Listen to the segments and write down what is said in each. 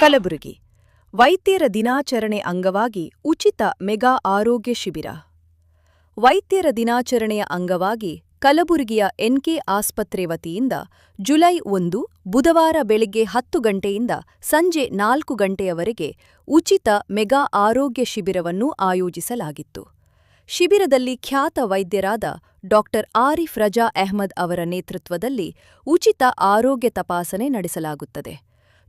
ಕಲಬುರಗಿ ವೈದ್ಯರ ದಿನಾಚರಣೆ ಅಂಗವಾಗಿ ಉಚಿತ ಮೆಗಾ ಆರೋಗ್ಯ ಶಿಬಿರ. ವೈದ್ಯರ ದಿನಾಚರಣೆಯ ಅಂಗವಾಗಿ ಕಲಬುರಗಿಯ ಎನ್ಕೆ ಆಸ್ಪತ್ರೆ ವತಿಯಿಂದ ಜುಲೈ 1 ಬುಧವಾರ ಬೆಳಗ್ಗೆ 10 ಗಂಟೆಯಿಂದ ಸಂಜೆ 4 ಗಂಟೆಯವರೆಗೆ ಉಚಿತ ಮೆಗಾ ಆರೋಗ್ಯ ಶಿಬಿರವನ್ನು ಆಯೋಜಿಸಲಾಗಿತ್ತು. ಶಿಬಿರದಲ್ಲಿ ಖ್ಯಾತ ವೈದ್ಯರಾದ ಡಾಕ್ಟರ್ ಆರಿಫ್ ರಜಾ ಅಹ್ಮದ್ ಅವರ ನೇತೃತ್ವದಲ್ಲಿ ಉಚಿತ ಆರೋಗ್ಯ ತಪಾಸಣೆ ನಡೆಸಲಾಗುತ್ತದೆ.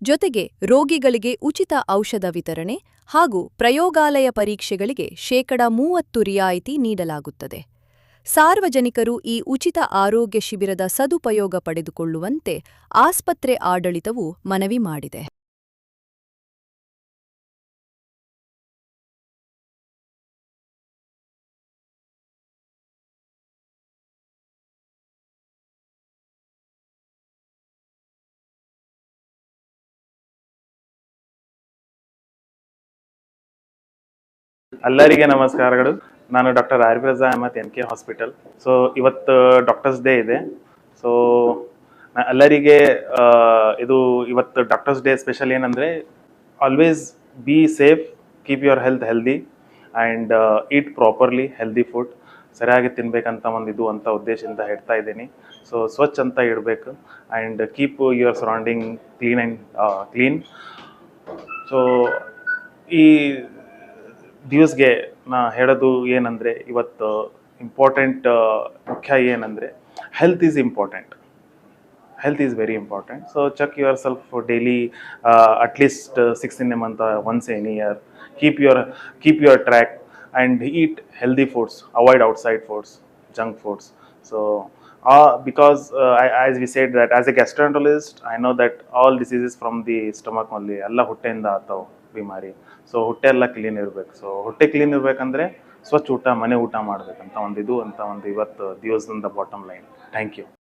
ಜೊತೆಗೆ ರೋಗಿಗಳಿಗೆ ಉಚಿತ ಔಷಧ ವಿತರಣೆ ಹಾಗೂ ಪ್ರಯೋಗಾಲಯ ಪರೀಕ್ಷೆಗಳಿಗೆ ಶೇಕಡಾ 30 ರಿಯಾಯಿತಿ ನೀಡಲಾಗುತ್ತದೆ. ಸಾರ್ವಜನಿಕರು ಈ ಉಚಿತ ಆರೋಗ್ಯ ಶಿಬಿರದ ಸದುಪಯೋಗ ಪಡೆದುಕೊಳ್ಳುವಂತೆ ಆಸ್ಪತ್ರೆ ಆಡಳಿತವು ಮನವಿ ಮಾಡಿದೆ. ಎಲ್ಲರಿಗೆ ನಮಸ್ಕಾರಗಳು. ನಾನು doctor Arif Raza Ahmad N K hospital. So ಇವತ್ತು ಡಾಕ್ಟರ್ಸ್ ಡೇ ಇದೆ. ಸೊ ಎಲ್ಲರಿಗೆ ಇದು ಇವತ್ತು ಡಾಕ್ಟರ್ಸ್ ಡೇ ಸ್ಪೆಷಲ್ ಏನಂದರೆ, always be safe, keep your health healthy and eat properly healthy food. ಸರಿಯಾಗಿ ತಿನ್ಬೇಕಂತ ಒಂದು ಅಂತ ಉದ್ದೇಶದಿಂದ ಹೇಳ್ತಾ ಇದ್ದೀನಿ. ಸೊ ಸ್ವಚ್ಛ ಅಂತ ಇಡಬೇಕು and keep your surrounding clean. So ಈ ದಿವಸ್ಗೆ ನಾ ಹೇಳೋದು ಏನಂದರೆ, ಇವತ್ತು ಇಂಪಾರ್ಟೆಂಟ್ ಮುಖ್ಯ ಏನಂದರೆ health is important. Health is very important. So check your self daily, at least 6 in a month, once in a year. Keep your track and eat healthy foods. Avoid outside foods, junk foods. So because as we said that as a gastroenterologist, I know that all diseases from the stomach only. ಎಲ್ಲ ಹೊಟ್ಟೆಯಿಂದ ಆತಾವು Daimary. So ಹೊಟ್ಟೆ ಎಲ್ಲ clean ಇರಬೇಕು. So ಹೊಟ್ಟೆ clean ಇರಬೇಕಂದ್ರೆ ಸ್ವಚ್ಛ ಊಟ, ಮನೆ ಊಟ ಮಾಡಬೇಕಂತ ಒಂದು ಇವತ್ತು ದಿವಸದಿಂದ ಬಾಟಮ್ ಲೈನ್. Thank you.